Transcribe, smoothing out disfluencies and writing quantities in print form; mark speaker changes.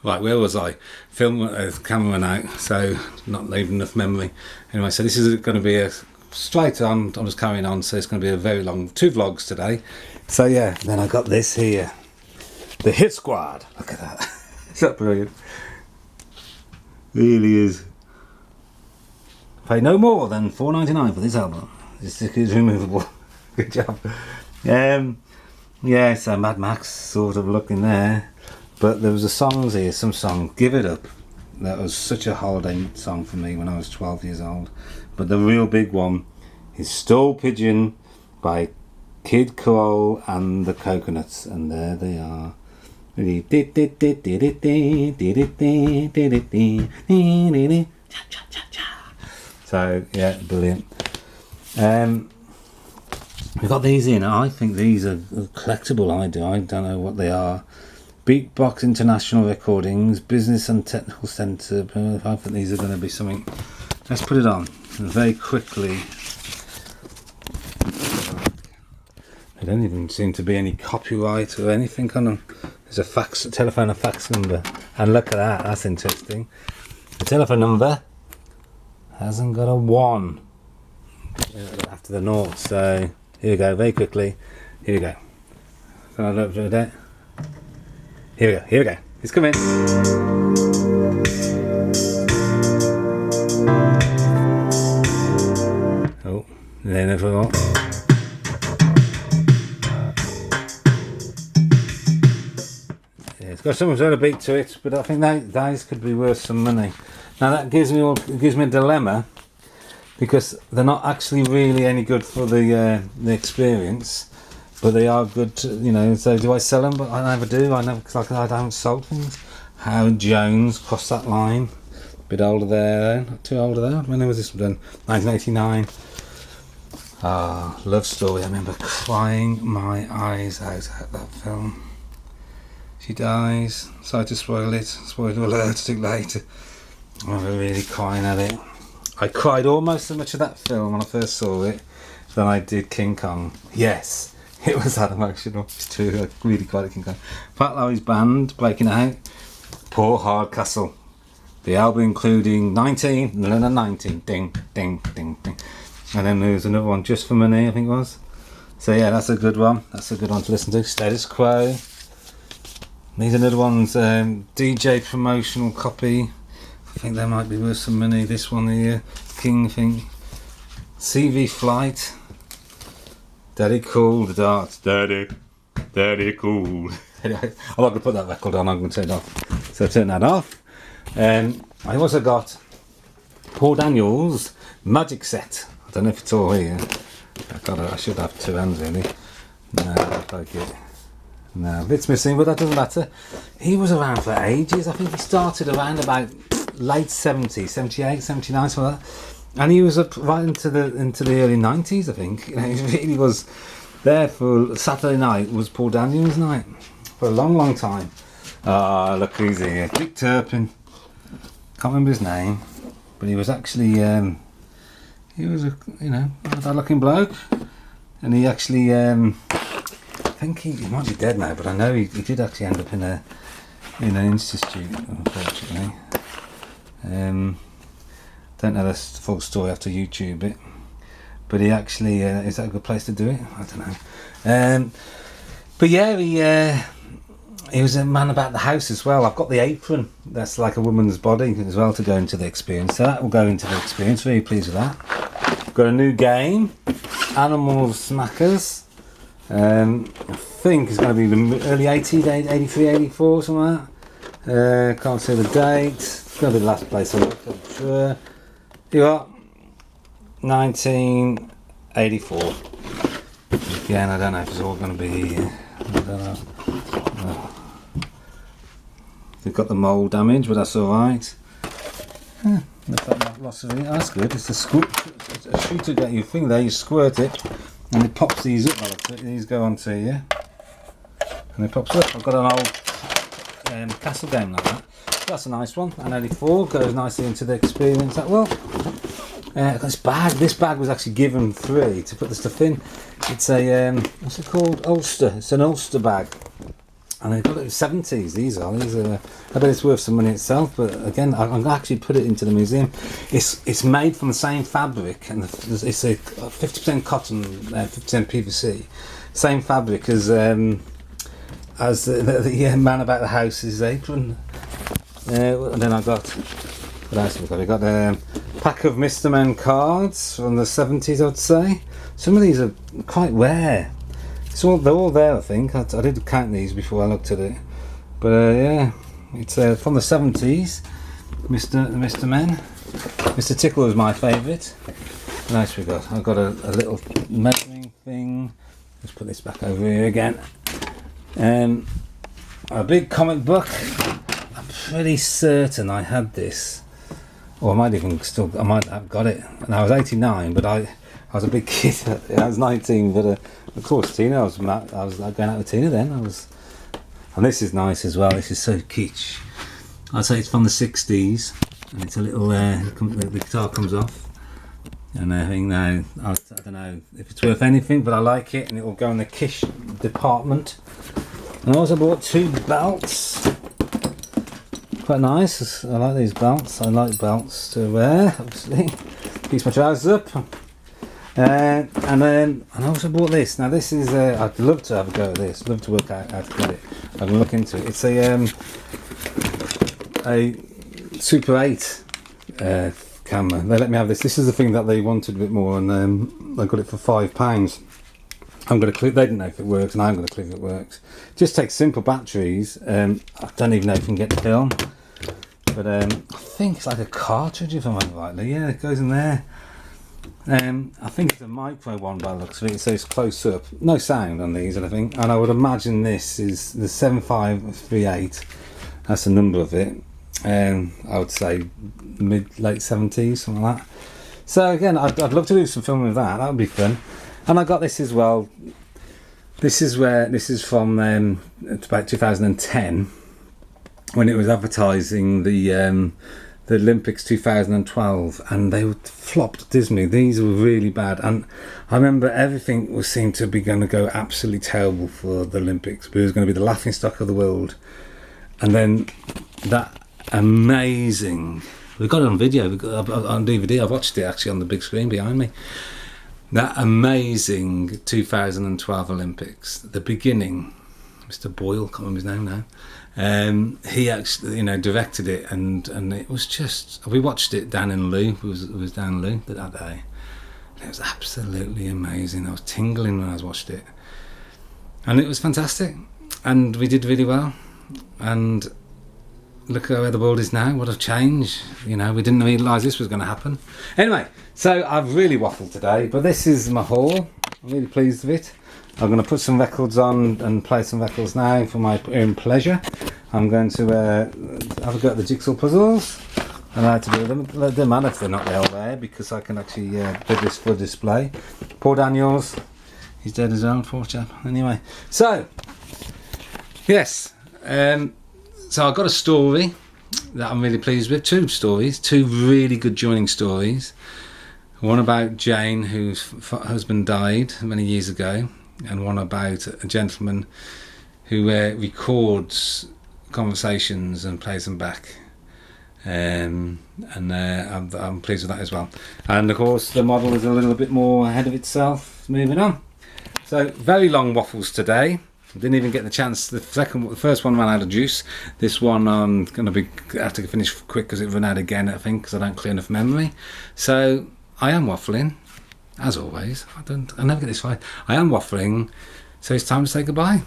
Speaker 1: Right, where was I? Film camera went out, so not leaving enough memory. Anyway, so this is going to be a straight on. I'm just carrying on, so it's going to be a very long 2 vlogs today. So yeah, then I got this here, the Hit Squad. Look at that. Is that brilliant? Really is. Pay no more than $4.99 for this album. This stick is removable. Good job. Yeah, so Mad Max sort of looking there. But there was a songs here, some song, Give It Up. That was such a holiday song for me when I was 12 years old. But the real big one is Stillpidgin by Kid Cole and the Coconuts. And there they are. So yeah, brilliant. We've got these in. I think these are collectible. I don't know what they are. Beatbox International Recordings, Business and Technical Centre. I think these are going to be something. Let's put it on very quickly. There don't even seem to be any copyright or anything on them. There's a telephone and fax number. And look at that, that's interesting. The telephone number hasn't got a 1 after the 0. So here we go, very quickly. Here we go. Can I look for that? Here we go. It's coming. Oh, then if I want. Yeah, it's got some sort of beat to it, but I think those could be worth some money. Now that gives me a dilemma, because they're not actually really any good for the experience. But they are good to, you know, so do I sell them? But I never do. I never, because I haven't sold things. Howard Jones crossed that line. A bit older there, not too older there. When was this done? 1989. Ah, love story. I remember crying my eyes out at that film. She dies. Sorry to spoil it. Spoiler alert, too late. I remember really crying at it. I cried almost as much of that film when I first saw it than I did King Kong. Yes. It was that emotional. It's true. I really cried at King Kong. Pat Lowry's band breaking out. Poor Hardcastle. The album including 19. Ding, ding, ding, ding. And then there was another one, Just for Money, I think it was. So yeah, that's a good one. That's a good one to listen to. Status Quo. These are another ones. DJ promotional copy. I think they might be worth some money. This one here, King thing. CV Flight. Daddy Cool, the Darts. Daddy Cool. Anyway, I'm not going to put that record on, I'm going to turn it off. So turn that off. I also got Paul Daniels Magic Set. I don't know if it's all here. I should have 2 hands really. No, I don't like it. No, it's missing, but that doesn't matter. He was around for ages. I think he started around about late 70s, 78, 79, something like that. And he was up right into the early 90s, I think. You know, he really was there for Saturday night. Was Paul Daniels' night for a long time. Ah, look who's here, Dick Turpin. Can't remember his name, but he was actually he was a bad-looking bloke, and he actually I think he might be dead now, but I know he did actually end up in an institute, unfortunately. Don't know the full story after YouTube it, but he actually is that a good place to do it? I don't know. But yeah, he was a man about the house as well. I've got the apron that's like a woman's body as well to go into the experience. So that will go into the experience. Very pleased with that. Got a new game, Animal Smackers. I think it's going to be the early 80s, 83, 84, something like that. Can't see the date. It's going to be the last place I looked, I'm sure. You got 1984. Again, I don't know if it's all going to be. I don't know. They've got the mould damage, but that's all right. Lots of it. That's good. It's a shooter that you think there. You squirt it, and it pops these up. These go onto you, and it pops up. I've got an old castle game like that. That's a nice one. An 84 goes nicely into the experience. That will. This bag was actually given free to put the stuff in. It's a what's it called? Ulster. It's an Ulster bag. And they've got it 70s. These are. I bet it's worth some money itself. But again, I'm going to actually put it into the museum. It's made from the same fabric, and it's a 50% cotton, 50% PVC. Same fabric as the man about the house's apron. And then I got, what else have we got? We got a pack of Mr. Men cards from the 70s, I'd say. Some of these are quite rare. They're all there, I think. I did count these before I looked at it. But yeah, it's from the 70s. Mr. Men. Mr. Tickle was my favourite. What else we got? I've got a little measuring thing. Let's put this back over here again. A big comic book. I'm pretty certain I had this. Or I might have got it. And I was 89, but I was a big kid. I was 19, but of course Tina. I was going out with Tina then. And this is nice as well. This is so kitsch. I'd say it's from the 60s, and it's a little. The guitar comes off, and I think now I don't know if it's worth anything, but I like it, and it will go in the kish department. And I also bought 2 belts. Quite nice. I like these belts. I like belts to wear. Obviously, keeps my trousers up. And I also bought this. Now this is I'd love to have a go at this. Love to work out how to get it. I'm gonna look into it. It's a Super 8 camera. They let me have this. This is the thing that they wanted a bit more, and I got it for £5. I'm gonna click. They didn't know if it works, and I'm gonna click if it works. Just takes simple batteries. I don't even know if you can get the film, but I think it's like a cartridge, if I remember rightly. Yeah, it goes in there. I think it's a micro one by the looks of it, so it's close up. No sound on these, I think. And I would imagine this is the 7538. That's the number of it. I would say late 70s, something like that. So again, I'd love to do some filming with that. That would be fun. And I got this as well. This is from it's about 2010, when it was advertising the Olympics 2012, and they flopped dismally. These were really bad, and I remember everything seemed to be going to go absolutely terrible for the Olympics. But it was going to be the laughingstock of the world. And then that amazing, we got it on video, we got on DVD. I've watched it actually on the big screen behind me. That amazing 2012 Olympics, the beginning. Mr. Boyle, can't remember his name now. He actually, directed it, and it was just. We watched it down in Lou. It was down in Lou that day. And it was absolutely amazing. I was tingling when I watched it, and it was fantastic. And we did really well. And look at where the world is now. What a change! We didn't realise this was going to happen. Anyway, so I've really waffled today, but this is my haul. I'm really pleased with it. I'm going to put some records on and play some records now for my own pleasure. I'm going to have a go at the jigsaw puzzles. I like to do them. It doesn't matter if they're not all there, because I can actually put this for display. Poor Daniels, he's dead as well, poor chap. Anyway, so yes, so I've got a story that I'm really pleased with. 2 stories, 2 really good joining stories. One about Jane, whose husband died many years ago, and one about a gentleman who records conversations and plays them back. I'm pleased with that as well. And of course the model is a little bit more ahead of itself. Moving on. So very long waffles today. Didn't even get the chance. The first one ran out of juice. This one I'm going to have to finish quick because it ran out again, I think, because I don't clear enough memory. So I am waffling, as always. I never get this right. I am waffling, so it's time to say goodbye.